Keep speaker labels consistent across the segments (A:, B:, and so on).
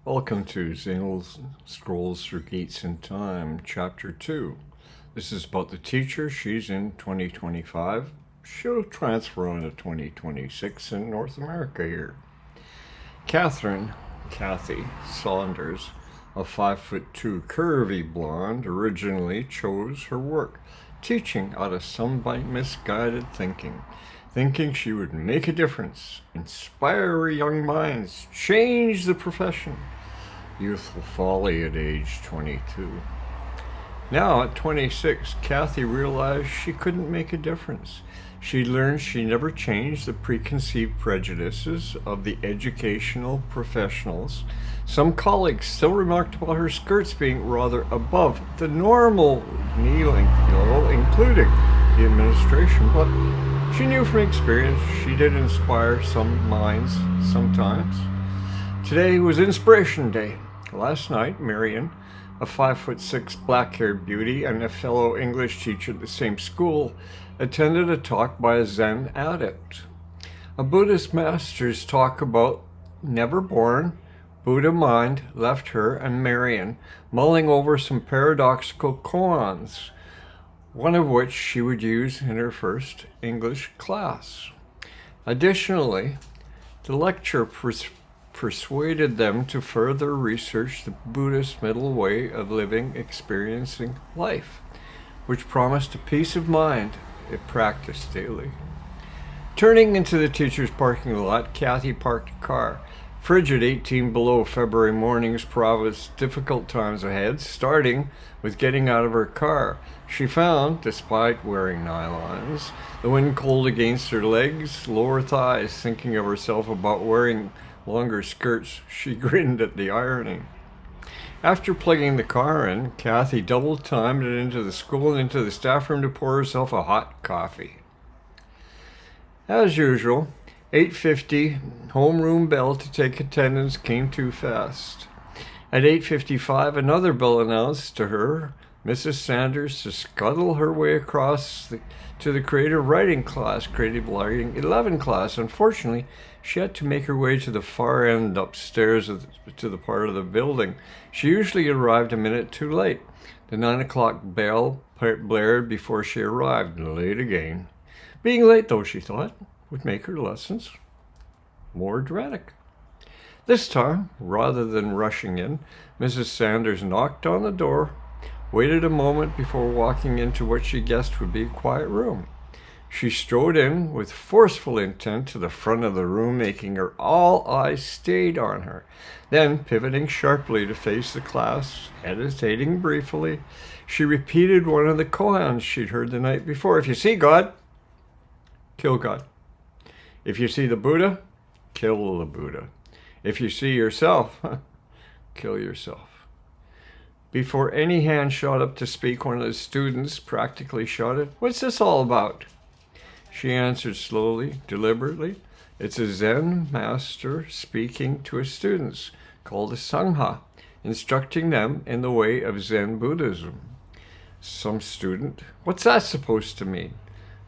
A: Welcome to Zane Scrolls Through Gates in Time, Chapter 2. This is about the teacher. She's in 2025. She'll transfer on to 2026 in North America here. Cathy Saunders, a 5'2" curvy blonde, originally chose her work, teaching out of some misguided thinking she would make a difference, inspire young minds, change the profession. Youthful folly at age 22. Now, at 26, Cathy realized she couldn't make a difference. She learned she never changed the preconceived prejudices of the educational professionals. Some colleagues still remarked about her skirts being rather above the normal kneeling level, including the administration, but she knew from experience she did inspire some minds sometimes. Today was Inspiration Day. Last night, Marion, a 5'6" black-haired beauty and a fellow English teacher at the same school, attended a talk by a Zen adept. A Buddhist master's talk about never born, Buddha mind left her and Marion mulling over some paradoxical koans, one of which she would use in her first English class. Additionally, the lecture persuaded them to further research the Buddhist middle way of experiencing life, which promised a peace of mind if practiced daily. Turning into the teacher's parking lot, Cathy parked a car. Frigid 18 below February mornings promised difficult times ahead, starting with getting out of her car. She found, despite wearing nylons, the wind cold against her legs, lower thighs. Thinking of herself about wearing longer skirts, she grinned at the irony. After plugging the car in, Cathy double-timed it into the school and into the staff room to pour herself a hot coffee. As usual, 8:50 homeroom bell to take attendance came too fast. At 8:55, another bell announced to her Mrs. Saunders to scuttle her way across to the creative writing 11 class. Unfortunately, she had to make her way to the far end upstairs to the part of the building. She usually arrived a minute too late. The 9 o'clock bell blared before she arrived, late again. Being late, though, she thought, would make her lessons more dramatic. This time, rather than rushing in, Mrs. Saunders knocked on the door, waited a moment before walking into what she guessed would be a quiet room. She strode in with forceful intent to the front of the room, making all eyes stayed on her. Then, pivoting sharply to face the class, hesitating briefly, she repeated one of the koans she'd heard the night before. If you see God, kill God. If you see the Buddha, kill the Buddha. If you see yourself, kill yourself. Before any hand shot up to speak, one of the students practically shouted, "What's this all about?" She answered slowly, deliberately, "It's a Zen master speaking to his students, called a Sangha, instructing them in the way of Zen Buddhism." Some student, "What's that supposed to mean?"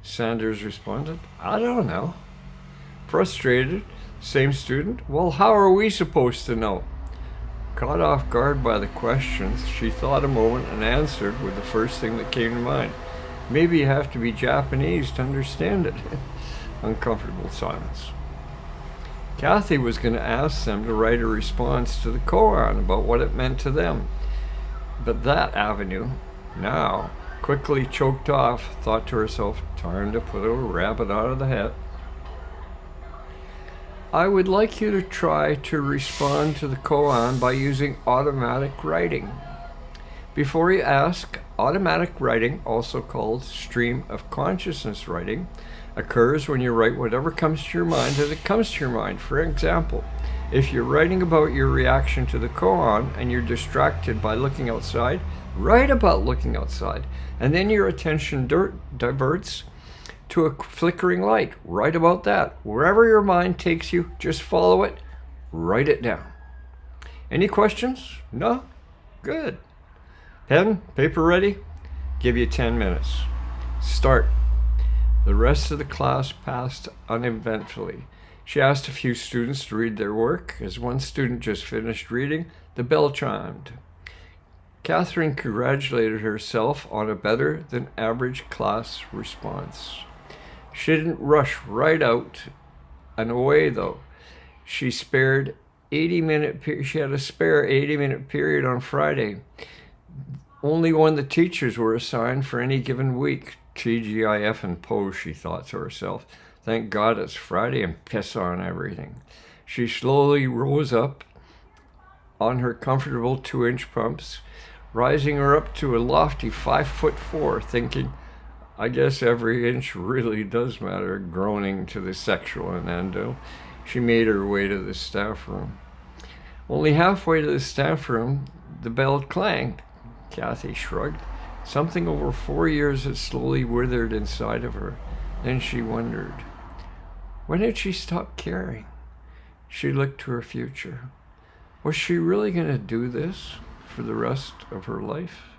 A: Saunders responded, "I don't know." Frustrated, same student, "Well, how are we supposed to know?" Caught off guard by the questions, she thought a moment and answered with the first thing that came to mind. "Maybe you have to be Japanese to understand it." Uncomfortable silence. Cathy was going to ask them to write a response to the koan about what it meant to them. But that avenue, now quickly choked off, thought to herself, time to put a rabbit out of the hat. "I would like you to try to respond to the koan by using automatic writing. Before you ask, automatic writing, also called stream of consciousness writing, occurs when you write whatever comes to your mind as it comes to your mind. For example, if you're writing about your reaction to the koan and you're distracted by looking outside, write about looking outside. And then your attention diverts to a flickering light. Write about that. Wherever your mind takes you, just follow it. Write it down." Any questions? No? Good. Pen, paper ready? Give you 10 minutes. Start. The rest of the class passed uneventfully. She asked a few students to read their work. As one student just finished reading, the bell chimed. Catherine congratulated herself on a better than average class response. She didn't rush right out and away though. She had a spare 80-minute period on Friday. Only one the teachers were assigned for any given week. TGIF and pose, she thought to herself. Thank God it's Friday and piss on everything. She slowly rose up on her comfortable 2-inch pumps, rising her up to a lofty 5'4", thinking, I guess every inch really does matter, groaning to the sexual innuendo. She made her way to the staff room. Only halfway to the staff room, the bell clanged. Cathy shrugged. Something over 4 years had slowly withered inside of her. Then she wondered, when did she stop caring? She looked to her future. Was she really going to do this for the rest of her life?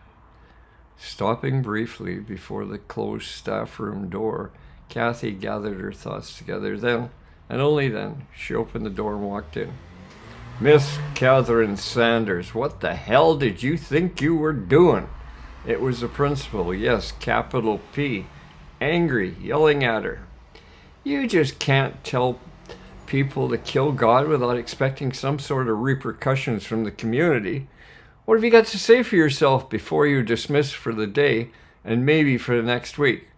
A: Stopping briefly before the closed staff room door, Cathy gathered her thoughts together. Then, and only then, she opened the door and walked in. Miss Catherine Saunders, what the hell did you think you were doing? It was the principal, yes, capital P, angry, yelling at her. You just can't tell people to kill God without expecting some sort of repercussions from the community. What have you got to say for yourself before you're dismissed for the day and maybe for the next week?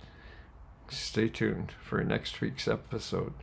A: Stay tuned for next week's episode.